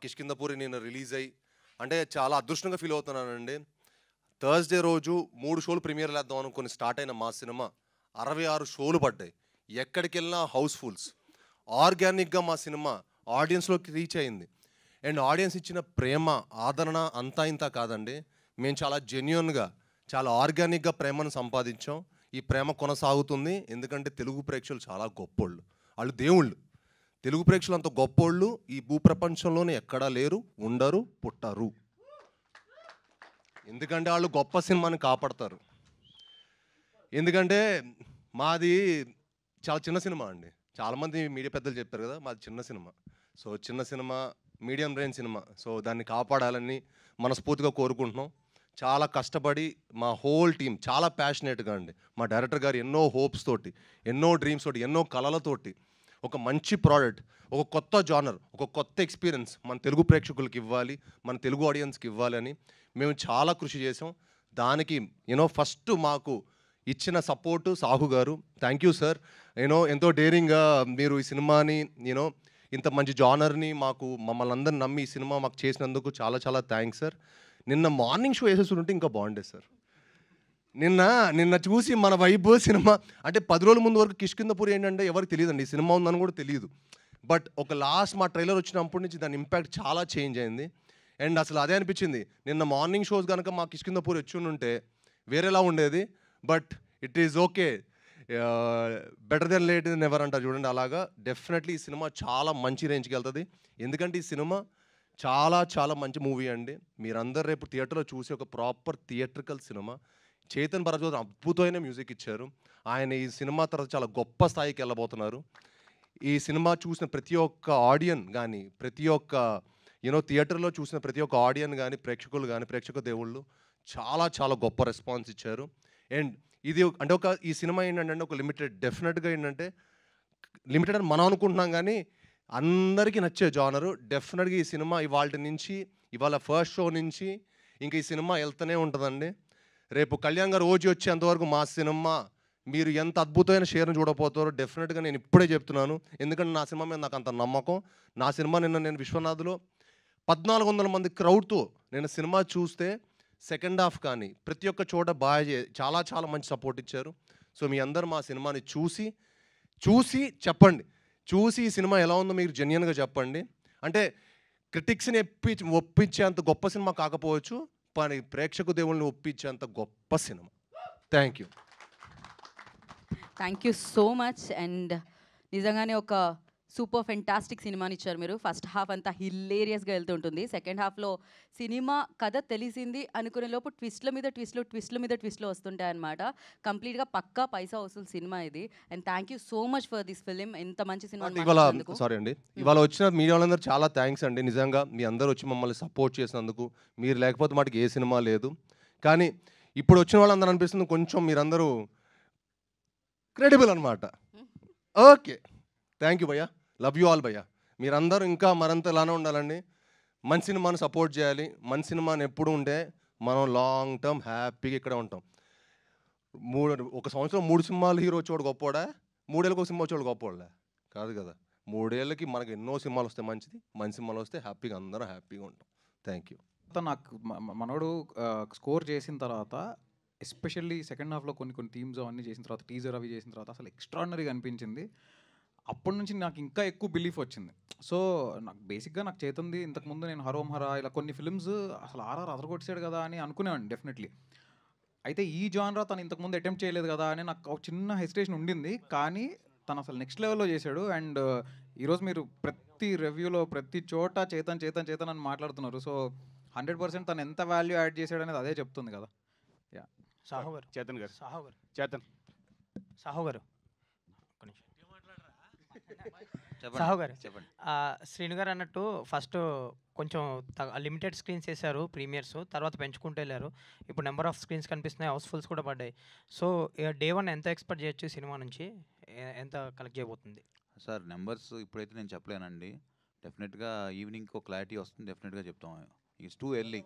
కిష్కింధపురి నిన్న రిలీజ్ అయ్యి అంటే చాలా అదృష్టంగా ఫీల్ అవుతున్నానండి. థర్స్‌డే రోజు 3 షోలు ప్రీమియర్‌లు వేద్దాం అనుకుని స్టార్ట్ అయిన మా సినిమా 66 షోలు పడ్డాయి. ఎక్కడికెళ్ళినా హౌస్‌ఫుల్స్. ఆర్గానిక్‌గా మా సినిమా ఆడియన్స్‌లోకి రీచ్ అయింది. అండ్ ఆడియన్స్ ఇచ్చిన ప్రేమ, ఆదరణ అంతా ఇంతా కాదండి. మేము చాలా జెన్యూన్‌గా, చాలా ఆర్గానిక్‌గా ప్రేమను సంపాదించాం. ఈ ప్రేమ కొనసాగుతుంది. ఎందుకంటే తెలుగు ప్రేక్షకులు చాలా గొప్పోళ్ళు. వాళ్ళు దేవుళ్ళు. తెలుగు ప్రేక్షకులు అంత గొప్పోళ్ళు ఈ భూప్రపంచంలోనే ఎక్కడా లేరు, ఉండరు, పుట్టరు. ఎందుకంటే వాళ్ళు గొప్ప సినిమాని కాపాడతారు. ఎందుకంటే మాది చాలా చిన్న సినిమా అండి. చాలామంది మీడియా పెద్దలు చెప్పారు కదా, మాది చిన్న సినిమా. సో చిన్న cinema, medium range cinema. So దాన్ని కాపాడాలని మనస్ఫూర్తిగా కోరుకుంటున్నాం. చాలా కష్టపడి మా హోల్ టీం చాలా ప్యాషనేట్గా అండి. మా డైరెక్టర్ గారు ఎన్నో హోప్స్ తోటి, ఎన్నో డ్రీమ్స్ తోటి, ఎన్నో కలలతోటి ఒక మంచి ప్రోడక్ట్, ఒక కొత్త జానర్, ఒక కొత్త ఎక్స్పీరియన్స్ మన తెలుగు ప్రేక్షకులకి ఇవ్వాలి, మన తెలుగు ఆడియన్స్కి ఇవ్వాలి అని మేము చాలా కృషి చేసాం. దానికి ఫస్ట్ మాకు ఇచ్చిన సపోర్టు సాహు గారు. Thank you sir. ఎంతో డేరింగ్గా మీరు ఈ సినిమాని ఇంత మంచి జానర్ని మమ్మల్ని అందరిని నమ్మి ఈ సినిమా మాకు చేసినందుకు చాలా చాలా థ్యాంక్స్ సార్. నిన్న మార్నింగ్ షో వేసేస్తుంటే ఇంకా బాగుండేది సార్. నిన్న చూసి మన వైబ్ సినిమా అంటే 10 రోజుల ముందు వరకు కిష్కింధపురి ఏంటంటే ఎవరికి తెలియదండి, ఈ సినిమా ఉందని కూడా తెలియదు. బట్ ఒక లాస్ట్ మా ట్రైలర్ వచ్చినప్పటి నుంచి దాని ఇంపాక్ట్ చాలా చేంజ్ అయింది. అండ్ అసలు అదే అనిపించింది, నిన్న మార్నింగ్ షోస్ కనుక మా కిష్కింధపురి వచ్చి ఉంటే వేరేలా ఉండేది. But it is okay, better than late than ever అంటారు చూడండి, అలాగా డెఫినెట్లీ ఈ సినిమా చాలా మంచి రేంజ్కి వెళ్తుంది. ఎందుకంటే ఈ సినిమా చాలా చాలా మంచి మూవీ అండి. మీరందరూ రేపు థియేటర్లో చూసి ఒక proper theatrical cinema. Chetan Bharadwaj అద్భుతమైన మ్యూజిక్ ఇచ్చారు. ఆయన ఈ సినిమా తర్వాత చాలా గొప్ప స్థాయికి వెళ్ళబోతున్నారు. ఈ సినిమా చూసిన ప్రతి ఒక్క ఆడియన్ కానీ, ప్రతి ఒక్క థియేటర్లో చూసిన ప్రతి ఒక్క ఆడియన్ కానీ, ప్రేక్షకులు కానీ, ప్రేక్షక దేవుళ్ళు చాలా చాలా గొప్ప రెస్పాన్స్ ఇచ్చారు. అండ్ ఇది అంటే ఈ సినిమా ఏంటంటే ఒక లిమిటెడ్, డెఫినెట్గా ఏంటంటే లిమిటెడ్ అని మనం అనుకుంటున్నాం కానీ అందరికీ నచ్చే జానరు. డెఫినెట్గా ఈ సినిమా ఇవాళ ఫస్ట్ షో నుంచి ఇంకా ఈ సినిమా వెళ్తూనే ఉంటుందండి. రేపు కళ్యాణ్ గారు ఓజీ వచ్చేంతవరకు మా సినిమా మీరు ఎంత అద్భుతమైన షేర్ని చూడబోతారో డెఫినెట్గా నేను ఇప్పుడే చెప్తున్నాను. ఎందుకంటే నా సినిమా మీద నాకు అంత నమ్మకం. నా సినిమా నేను విశ్వనాథ్లో 1400 మంది క్రౌడ్తో నేను సినిమా చూస్తే సెకండ్ హాఫ్ కానీ ప్రతి ఒక్క చోట చాలా చాలా మంచి సపోర్ట్ ఇచ్చారు. సో మీ అందరు మా సినిమాని చూసి చెప్పండి. చూసి ఈ సినిమా ఎలా ఉందో మీరు జెన్యున్గా చెప్పండి. అంటే క్రిటిక్స్ని ఒప్పించేంత గొప్ప సినిమా కాకపోవచ్చు, కానీ ప్రేక్షక దేవుళ్ళని ఒప్పించేంత గొప్ప cinema. Thank you so much. And నిజంగానే ఒక సూపర్ ఫెంటాస్టిక్ సినిమాని ఇచ్చారు మీరు. ఫస్ట్ హాఫ్ అంతా హిల్లేరియస్గా వెళ్తుంటుంది. సెకండ్ హాఫ్లో సినిమా కథ తెలిసింది అనుకునే లోపు ట్విస్ట్ల మీద ట్విస్ట్లు వస్తుంటాయి అనమాట. కంప్లీట్గా పక్కా పైసా వసూలు సినిమా ఇది. And thank you so much for this film. ఎంత మంచి సినిమా. సారీ అండి, ఇవాళ వచ్చిన మీడియా వాళ్ళందరూ చాలా థ్యాంక్స్ అండి. నిజంగా మీ అందరూ వచ్చి మమ్మల్ని సపోర్ట్ చేసినందుకు. మీరు లేకపోతే మాకు ఏ సినిమా లేదు. కానీ ఇప్పుడు వచ్చిన వాళ్ళందరూ అనిపిస్తుంది కొంచెం మీరందరూ క్రెడిబుల్ అనమాట. ఓకే, థ్యాంక్ యూ భయ్యా. లవ్ యూ ఆల్ భయ్యా. మీరందరూ ఇంకా మరింత ఇలానే ఉండాలండి. మంచి సినిమాని సపోర్ట్ చేయాలి. మంచి సినిమాని ఎప్పుడు ఉంటే మనం లాంగ్ టర్మ్ హ్యాపీగా ఇక్కడే ఉంటాం. ఒక సంవత్సరం 3 సినిమాలు హీరో వచ్చేవాడు గొప్పోడా, 3 ఏళ్ళకి ఒక సినిమా వచ్చేవాడు గొప్పోడా? కాదు కదా. 3 ఏళ్ళకి మనకి ఎన్నో సినిమాలు వస్తే మంచిది. మంచి సినిమాలు వస్తే హ్యాపీగా అందరం హ్యాపీగా ఉంటాం. Thank you. నాకు మనోడు స్కోర్ చేసిన తర్వాత ఎస్పెషల్లీ సెకండ్ హాఫ్లో కొన్ని థీమ్స్ అవన్నీ చేసిన తర్వాత, టీజర్ అవి చేసిన తర్వాత అసలు ఎక్స్ట్రాడినరీగా అనిపించింది. అప్పటి నుంచి నాకు ఇంకా ఎక్కువ బిలీఫ్ వచ్చింది. సో నాకు బేసిక్గా నాకు చేతుంది ఇంతకుముందు నేను హరోం హరా ఇలా కొన్ని ఫిల్మ్స్ అసలు ఆర్ఆర్ అదరగొట్టేసాడు కదా అని అనుకునేవాడిని డెఫినెట్లీ. అయితే ఈ జానరా తను ఇంతకుముందు అటెంప్ట్ చేయలేదు కదా అని నాకు ఒక చిన్న హెసిటేషన్ ఉండింది. కానీ తను అసలు నెక్స్ట్ లెవెల్లో చేశాడు. అండ్ ఈరోజు మీరు ప్రతి రివ్యూలో ప్రతి చోట చేతన్ అని మాట్లాడుతున్నారు. సో 100% తను ఎంత వాల్యూ యాడ్ చేశాడు అనేది అదే చెప్తుంది కదా. యా, సాహు గారు, చేతన్ గారు, సాహు గారు చెప్పండి. శ్రీను గారు అన్నట్టు ఫస్ట్ కొంచెం లిమిటెడ్ స్క్రీన్స్ వేశారు ప్రీమియర్స్, తర్వాత పెంచుకుంటూ వెళ్ళారు. ఇప్పుడు నెంబర్ ఆఫ్ స్క్రీన్స్ కనిపిస్తున్నాయి, హౌస్ఫుల్స్ కూడా పడ్డాయి. సో డే 1 ఎంత ఎక్స్పెక్ట్ చేయొచ్చు సినిమా నుంచి, ఎంత కలెక్ట్ చేయబోతుంది సార్? నెంబర్స్ ఇప్పుడైతే నేను చెప్పలేనండి. డెఫినెట్గా ఈవినింగ్కి ఒక క్లారిటీ వస్తుంది, డెఫినెట్గా చెప్తాం. ఇట్స్ టూ ఎర్లీ,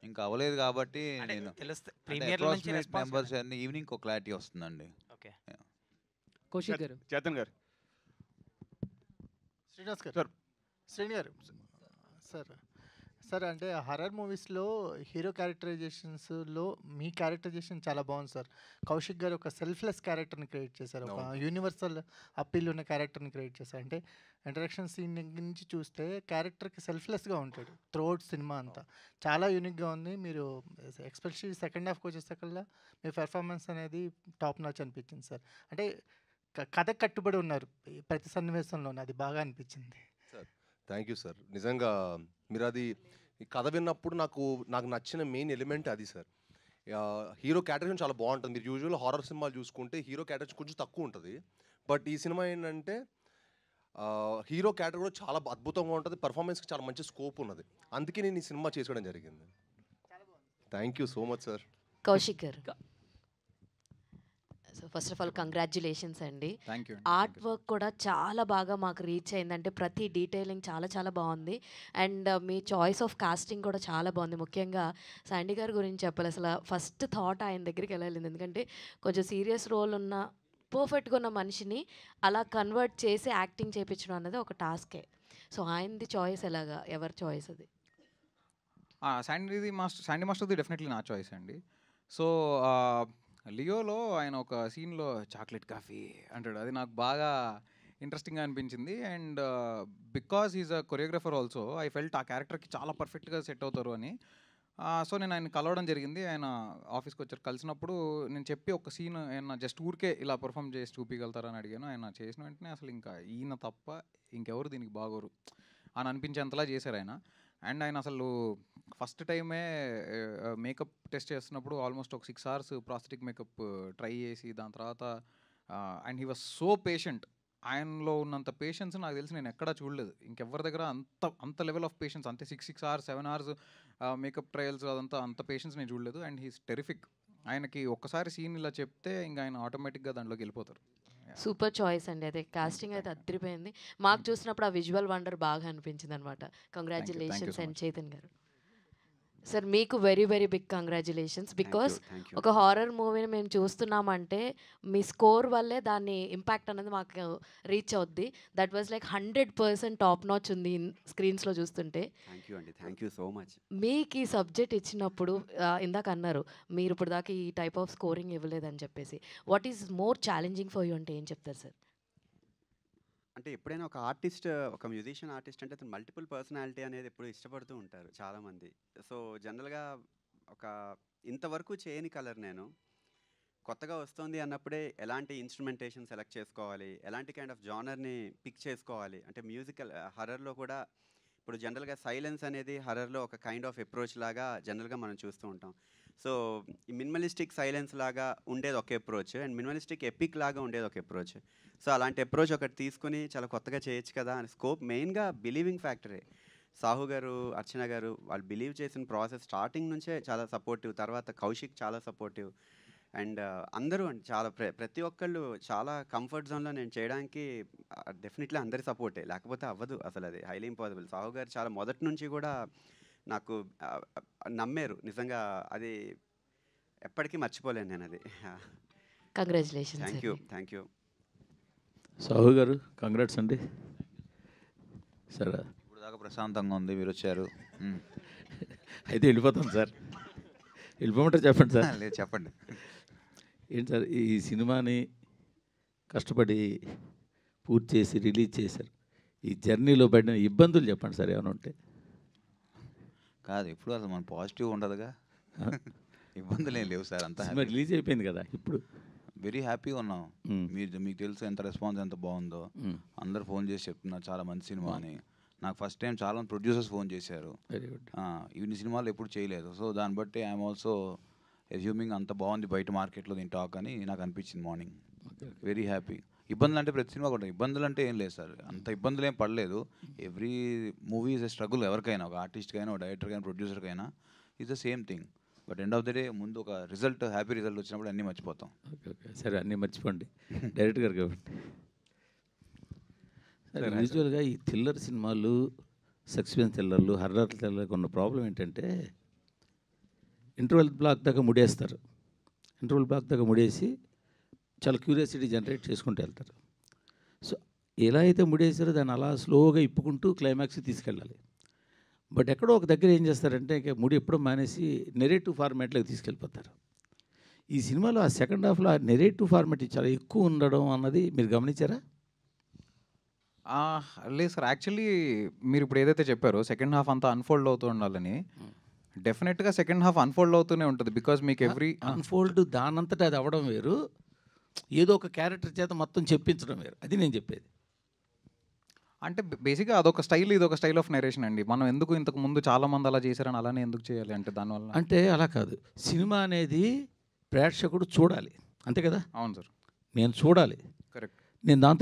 ఇంకా అవ్వలేదు కాబట్టి నేను నెంబర్స్ అన్ని ఈవినింగ్ ఒక క్లారిటీ వస్తుందండి. ఓకే, కౌశిక్ గారు, చేతన్ గారు, శ్రీనివాస్ గారు, శ్రీని గారు, సార్ అంటే హర్రర్ మూవీస్లో హీరో క్యారెక్టరైజేషన్స్లో మీ క్యారెక్టరైజేషన్ చాలా బాగుంది సార్. కౌశిక్ గారు ఒక సెల్ఫ్లెస్ క్యారెక్టర్ని క్రియేట్ చేశారు, ఒక యూనివర్సల్ అప్పీల్ ఉన్న క్యారెక్టర్ని క్రియేట్ చేశారు. అంటే ఇంట్రడక్షన్ సీన్ దగ్గర నుంచి చూస్తే క్యారెక్టర్కి సెల్ఫ్లెస్గా ఉంటాడు త్రూఅవుట్ సినిమా అంతా. చాలా యూనిక్గా ఉంది. మీరు ఎస్పెషల్లీ సెకండ్ హాఫ్కి వచ్చేసరికల్లా మీ పెర్ఫార్మెన్స్ అనేది టాప్ నాచ్ అనిపించింది సార్. అంటే కథకు కట్టుబడి ఉన్నారు ప్రతి సన్నివేశంలోనే, అది బాగా అనిపించింది సార్. Thank you sir. నిజంగా మీరు అది ఈ కథ విన్నప్పుడు నాకు నచ్చిన మెయిన్ ఎలిమెంట్ అది సార్. హీరో క్యారెక్టర్ చాలా బాగుంటుంది. మీరు యూజువల్ హారర్ సినిమాలు చూసుకుంటే హీరో క్యారెక్టర్ కొంచెం తక్కువ ఉంటుంది. బట్ ఈ సినిమా ఏంటంటే హీరో క్యారెక్టర్ కూడా చాలా అద్భుతంగా ఉంటుంది. పర్ఫార్మెన్స్కి చాలా మంచి స్కోప్ ఉన్నది. అందుకే నేను ఈ సినిమా చేసుకోవడం జరిగింది. Thank you so much sir. Kaushik గారు, so first of all congratulations అండి. Thank you. ఆర్ట్ వర్క్ కూడా చాలా బాగా మాకు రీచ్ అయిందంటే ప్రతి డీటెయిలింగ్ చాలా చాలా బాగుంది. అండ్ మీ చాయిస్ ఆఫ్ కాస్టింగ్ కూడా చాలా బాగుంది. ముఖ్యంగా శాండీ గారి గురించి చెప్పాలి. అసలు ఫస్ట్ థాట్ ఆయన దగ్గరికి వెళ్ళాలి, ఎందుకంటే కొంచెం సీరియస్ రోల్ ఉన్న పర్ఫెక్ట్గా ఉన్న మనిషిని అలా కన్వర్ట్ చేసి యాక్టింగ్ చేయించడం అన్నది ఒక టాస్కే. సో ఆయనది చాయిస్ ఎలాగా, ఎవరి చాయిస్ అది? శాండీ మాస్టర్ది డెఫినెట్లీ నా చాయిస్ అండి. సో లియోలో ఆయన ఒక సీన్లో చాక్లెట్ కాఫీ అంటాడు, అది నాకు బాగా ఇంట్రెస్టింగ్గా అనిపించింది. And because is a choreographer also, I felt ఆ క్యారెక్టర్కి చాలా పర్ఫెక్ట్గా సెట్ అవుతారు అని. సో నేను ఆయన కలవడం జరిగింది. ఆయన ఆఫీస్కి వచ్చారు. కలిసినప్పుడు నేను చెప్పి ఒక సీన్ ఆయన జస్ట్ ఊరికే ఇలా పర్ఫామ్ చేసి చూపించగలుగుతారని అడిగాను. ఆయన చేసిన వెంటనే అసలు ఇంకా ఈయన తప్ప ఇంకెవరు దీనికి బాగోరు అని అనిపించేంతలా చేశారు ఆయన. అండ్ ఆయన అసలు ఫస్ట్ టైమే మేకప్ టెస్ట్ చేస్తున్నప్పుడు ఆల్మోస్ట్ ఒక 6 hours ప్రాస్థెటిక్ మేకప్ ట్రై చేసి దాని తర్వాత and he was so patient. ఆయనలో ఉన్నంత పేషెన్స్ నాకు తెలిసి నేను ఎక్కడా చూడలేదు ఇంకెవరి దగ్గర. అంత లెవెల్ ఆఫ్ పేషెన్స్, అంతే 6 hours 7 hours మేకప్ ట్రయల్స్ అదంతా అంత పేషెన్స్ నేను చూడలేదు. And he's terrific. ఆయనకి ఒక్కసారి సీన్ ఇలా చెప్తే ఇంకా ఆయన ఆటోమేటిక్గా దాంట్లోకి వెళ్ళిపోతారు. సూపర్ చాయిస్ అండి. అదే కాస్టింగ్ అయితే అదిరిపోయింది. మాకు చూసినప్పుడు ఆ విజువల్ వండర్ బాగా అనిపించింది అనమాట. కంగ్రాచులేషన్స్ అండ్ చైతన్ గారు. సార్ మీకు very very big congratulations. Because ఒక హారర్ మూవీని మేము చూస్తున్నామంటే మీ స్కోర్ వల్లే దాన్ని ఇంపాక్ట్ అనేది మాకు రీచ్ అవుద్ది. That was like 100% top notch ఉంది స్క్రీన్స్లో చూస్తుంటే. Thank you so much. మీకు ఈ సబ్జెక్ట్ ఇచ్చినప్పుడు ఇందాక అన్నారు మీరు ఇప్పుడు దాకా ఈ టైప్ ఆఫ్ స్కోరింగ్ ఇవ్వలేదని చెప్పేసి, what is more challenging for you అంటే ఏం చెప్తారు సార్? అంటే ఎప్పుడైనా ఒక ఆర్టిస్ట్, ఒక మ్యూజిషియన్ ఆర్టిస్ట్ అంటే అతను మల్టిపుల్ పర్సనాలిటీ అనేది ఎప్పుడు ఇష్టపడుతూ ఉంటారు చాలామంది. సో జనరల్గా ఒక ఇంతవరకు చేయని కలర్ నేను కొత్తగా వస్తుంది అన్నప్పుడే ఎలాంటి ఇన్స్ట్రుమెంటేషన్ సెలెక్ట్ చేసుకోవాలి, ఎలాంటి కైండ్ ఆఫ్ జానర్ని పిక్ చేసుకోవాలి. అంటే మ్యూజికల్ హర్రర్లో కూడా ఇప్పుడు జనరల్గా సైలెన్స్ అనేది హర్రర్లో ఒక కైండ్ ఆఫ్ అప్రోచ్ లాగా జనరల్గా మనం చూస్తూ ఉంటాం. సో ఈ మినిమలిస్టిక్ సైలెన్స్ లాగా ఉండేది ఒక అప్రోచ్, అండ్ మినిమలిస్టిక్ ఎపిక్ లాగా ఉండేది ఒక అప్రోచ్. సో అలాంటి అప్రోచ్ ఒకటి తీసుకుని చాలా కొత్తగా చేయొచ్చు కదా అని స్కోప్. మెయిన్గా బిలీవింగ్ ఫ్యాక్టరే. సాహు గారు, అర్చన గారు వాళ్ళు బిలీవ్ చేసిన ప్రాసెస్ స్టార్టింగ్ నుంచే చాలా సపోర్టివ్. తర్వాత కౌశిక్ చాలా సపోర్టివ్. అండ్ అందరూ అండి చాలా ప్రతి ఒక్కళ్ళు చాలా కంఫర్ట్ జోన్లో నేను చేయడానికి డెఫినెట్లీ అందరి సపోర్టే, లేకపోతే అవ్వదు అసలు, అది హైలీ ఇంపాసిబుల్. సాహు గారు చాలా మొదటి నుంచి కూడా నాకు నమ్మారు నిజంగా, అది ఎప్పటికీ మర్చిపోలేను నేను అది. కంగ్రాచులేషన్స్. Thank you. సాహు గారు కంగ్రాట్స్ అండి. సరే ఇప్పుడు దాకా ప్రశాంతంగా ఉంది, మీరు వచ్చారు. అయితే వెళ్ళిపోతాం సార్. వెళ్ళిపోమంటారు చెప్పండి సార్. లేదు చెప్పండి. ఏంటి సార్ ఈ సినిమాని కష్టపడి పూర్తి చేసి రిలీజ్ చేశారు, ఈ జర్నీలో పడిన ఇబ్బందులు చెప్పండి సార్ ఏమైనా ఉంటే. కాదు ఇప్పుడు అసలు మన పాజిటివ్ ఉండదుగా, ఇబ్బందులు ఏం లేవు సార్. అంతా రిలీజ్ అయిపోయింది కదా ఇప్పుడు. వెరీ హ్యాపీగా ఉన్నాం. మీకు తెలుసు ఎంత రెస్పాన్స్ ఎంత బాగుందో. అందరు ఫోన్ చేసి చెప్తున్నారు చాలా మంచి సినిమా అని. నాకు ఫస్ట్ టైం చాలా ప్రొడ్యూసర్స్ ఫోన్ చేశారు. Very good. ఇన్ని సినిమాలు ఎప్పుడు చేయలేదు. సో దాన్ని బట్టి ఐఎమ్ ఆల్సో అజ్యూమింగ్ అంత బాగుంది బయట మార్కెట్లో దీని టాక్ అని నాకు అనిపించింది మార్నింగ్. Very happy. ఇబ్బందులు అంటే ప్రతి సినిమా కూడా ఇబ్బందులు అంటే ఏం లేదు సార్, అంత ఇబ్బందులు ఏం పడలేదు. Every movie is a struggle. ఎవరికైనా, ఒక ఆర్టిస్ట్కైనా, ఒక డైరెక్టర్కైనా, ప్రొడ్యూసర్కైనా is the same thing. But end of the day ముందు ఒక రిజల్ట్, హ్యాపీ రిజల్ట్ వచ్చినప్పుడు అన్నీ మర్చిపోతాం. ఓకే ఓకే సరే, అన్నీ మర్చిపోండి డైరెక్ట్ గారు కాబట్టి. సరే, యూజువల్గా ఈ థ్రిల్లర్ సినిమాలు, సస్పెన్స్ థ్రిల్లర్లు, హర్రర్ థ్రిల్లర్కి ఉన్న ప్రాబ్లం ఏంటంటే ఇంటర్వెల్ బ్లాక్ దాకా ముడేస్తారు. ఇంటర్వెల్ బ్లాక్ దాకా ముడేసి చాలా క్యూరియాసిటీ జనరేట్ చేసుకుంటూ వెళ్తారు. సో ఎలా అయితే ముడేసారో దాన్ని అలా స్లోగా ఇప్పుకుంటూ క్లైమాక్స్కి తీసుకెళ్ళాలి. బట్ ఎక్కడో ఒక దగ్గర ఏం చేస్తారంటే ఇక ముడి ఎప్పుడో మానేసి నెరేటివ్ ఫార్మాట్లోకి తీసుకెళ్ళిపోతారు. ఈ సినిమాలో ఆ సెకండ్ హాఫ్లో ఆ నెరేటివ్ ఫార్మాట్ చాలా ఎక్కువ ఉండడం అన్నది మీరు గమనించారా? లేదు సార్, యాక్చువల్లీ మీరు ఇప్పుడు ఏదైతే చెప్పారో సెకండ్ హాఫ్ అంతా అన్ఫోల్డ్ అవుతూ ఉండాలని, డెఫినెట్గా సెకండ్ హాఫ్ అన్ఫోల్డ్ అవుతూనే ఉంటుంది. బికాజ్ మీకు ఎవ్రీ అన్ఫోల్డ్ దానంతటా అది అవ్వడం వేరు, ఏదో ఒక క్యారెక్టర్ చేత మొత్తం చెప్పించడం వేరు. అది నేను చెప్పేది. అంటే బేసిక్గా అదొక స్టైల్, ఇది ఒక స్టైల్ ఆఫ్ నరేషన్ అండి. మనం ఎందుకు ఇంతకు ముందు చాలామంది అలా చేశారని అలానే ఎందుకు చేయాలి అంటే దానివల్ల అంటే అలా కాదు, సినిమా అనేది ప్రేక్షకుడు చూడాలి, అంతే కదా? అవును సార్, నేను చూడాలి, కరెక్ట్. నేను దాంతో